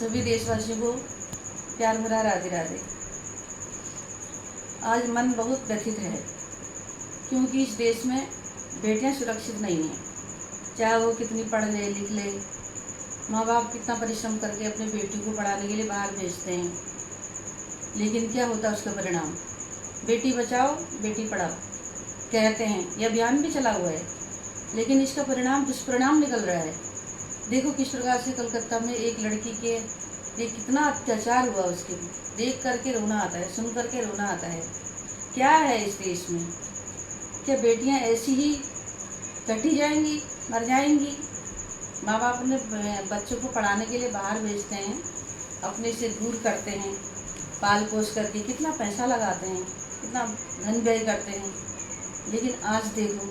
सभी देशवासियों को प्यार भरा राधे राधे। आज मन बहुत व्यथित है क्योंकि इस देश में बेटियां सुरक्षित नहीं हैं। चाहे वो कितनी पढ़ ले लिख ले, माँ बाप कितना परिश्रम करके अपने बेटी को पढ़ाने के लिए बाहर भेजते हैं, लेकिन क्या होता है उसका परिणाम? बेटी बचाओ बेटी पढ़ाओ कहते हैं, यह अभियान भी चला हुआ है, लेकिन इसका परिणाम दुष्परिणाम निकल रहा है। देखो किस प्रकार से कलकत्ता में एक लड़की के कितना अत्याचार हुआ, उसके देख करके रोना आता है, सुन करके रोना आता है। क्या है इस देश में? क्या बेटियां ऐसी ही कटी जाएंगी, मर जाएंगी? माँ बाप अपने बच्चों को पढ़ाने के लिए बाहर भेजते हैं, अपने से दूर करते हैं, पाल पोस करके कितना पैसा लगाते हैं, कितना धन व्यय करते हैं, लेकिन आज देखो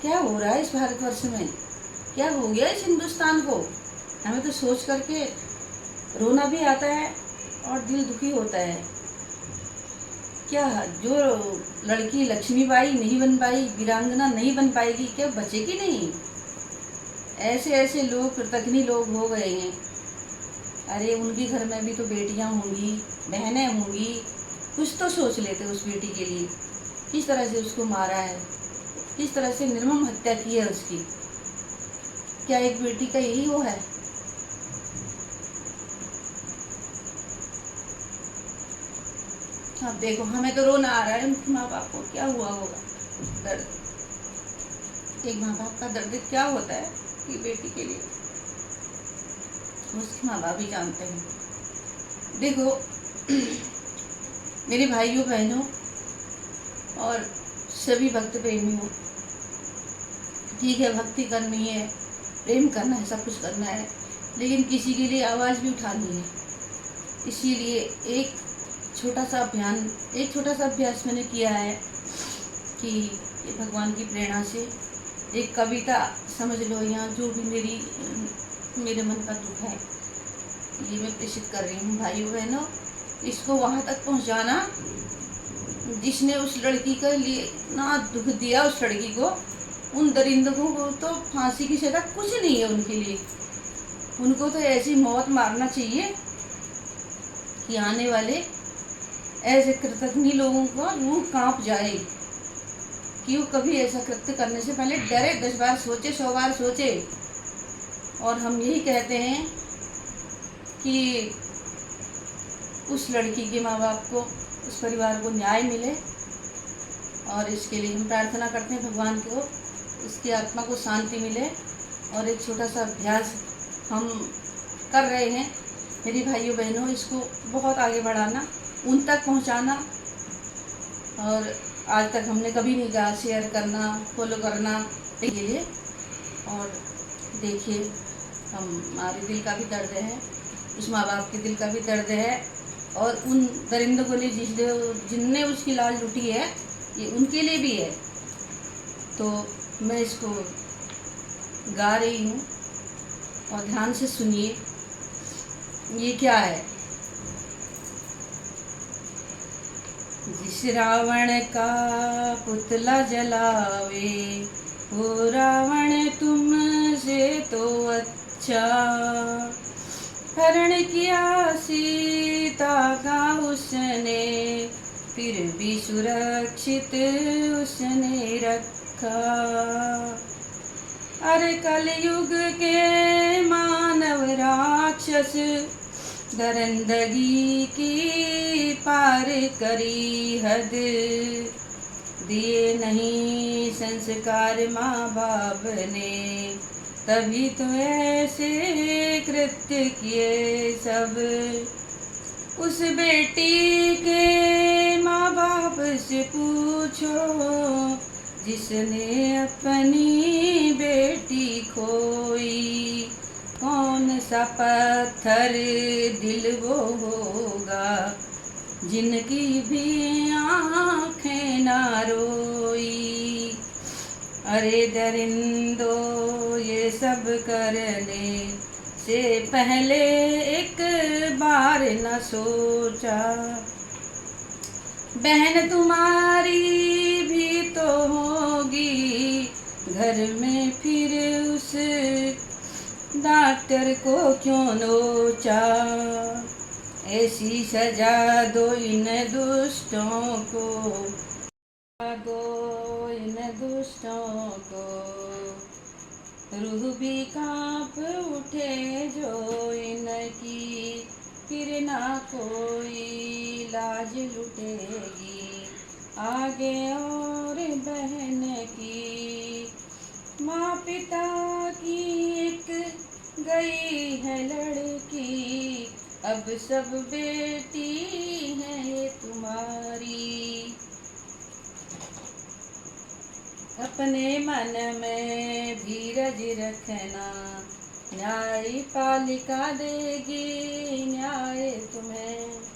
क्या हो रहा है इस भारतवर्ष में, क्या हो गया इस हिंदुस्तान को। हमें तो सोच करके रोना भी आता है और दिल दुखी होता है। क्या जो लड़की लक्ष्मीबाई नहीं बन पाई, वीरांगना नहीं बन पाएगी, क्या बचेगी नहीं? ऐसे ऐसे लोग कृतघ्नी लोग हो गए हैं। अरे उनके घर में भी तो बेटियां होंगी, बहनें होंगी, कुछ तो सोच लेते उस बेटी के लिए। किस तरह से उसको मारा है, किस तरह से निर्मम हत्या की है उसकी। क्या एक बेटी का यही वो है? अब देखो हमें तो रोना आ रहा है उनके माँ बाप को। क्या हुआ होगा दर्द, एक माँ बाप का दर्द क्या होता है कि बेटी के लिए, उसके माँ बाप ही जानते हैं। देखो मेरे भाइयों बहनों और सभी भक्त प्रेमियों, ठीक है भक्ति करनी है, प्रेम करना है, सब कुछ करना है, लेकिन किसी के लिए आवाज़ भी उठानी है। इसीलिए एक छोटा सा अभ्यास मैंने किया है कि भगवान की प्रेरणा से एक कविता समझ लो, या जो भी मेरे मन का दुख है ये मैं प्रेषित कर रही हूँ भाइयों बहनों। इसको वहाँ तक पहुँचाना जिसने उस लड़की के लिए इतना दुख दिया, उस लड़की को, उन दरिंदों को तो फांसी की सजा कुछ नहीं है उनके लिए। उनको तो ऐसी मौत मारना चाहिए कि आने वाले ऐसे कृतघ्नी लोगों का रूह कांप जाए कि वो कभी ऐसा कृत्य करने से पहले डरे, 10 बार सोचे, 100 बार सोचे। और हम यही कहते हैं कि उस लड़की के माँ बाप को, उस परिवार को न्याय मिले, और इसके लिए हम प्रार्थना करते हैं भगवान को, उसकी आत्मा को शांति मिले। और एक छोटा सा अभ्यास हम कर रहे हैं मेरे भाइयों बहनों, इसको बहुत आगे बढ़ाना, उन तक पहुंचाना। और आज तक हमने कभी नहीं कहा शेयर करना, फॉलो करना के लिए। और देखिए हमारे दिल का भी दर्द है, उस माँ बाप के दिल का भी दर्द है, और उन दरिंदों को लिए जिनने उसकी लाज लूटी है, ये उनके लिए भी है। तो मैं इसको गा रही हूँ और ध्यान से सुनिए ये क्या है। जिस रावण का पुतला जलावे, वो रावण तुमसे तो अच्छा। हरण किया सीता का उसने, फिर भी सुरक्षित उसने रखा। अरे कलयुग के मानव राक्षस, दरिंदगी की पार करी हद। दिए नहीं संस्कार माँ बाप ने, तभी तो ऐसे कृत्य किए सब। उस बेटी के माँ बाप से पूछो, जिसने अपनी बेटी खोई। कौन सा पत्थर दिल वो होगा, जिनकी भी आँखें ना रोई। अरे दरिंदो ये सब करने से पहले एक बार न सोचा, बहन तुम्हारी भी तो होगी घर में फिर उस डॉक्टर को क्यों नोचा, ऐसी सजा दो इन दुष्टों को, दो इन दुष्टों को। रूह भी कांप उठे जो इनकी, फिर ना कोई लाज लुटेगी आगे और बहन की। माँ पिता की एक गई है लड़की, अब सब बेटी है ये तुम्हारी। अपने मन में धीरज रखना, न्यायपालिका देगी न्याय तुम्हें।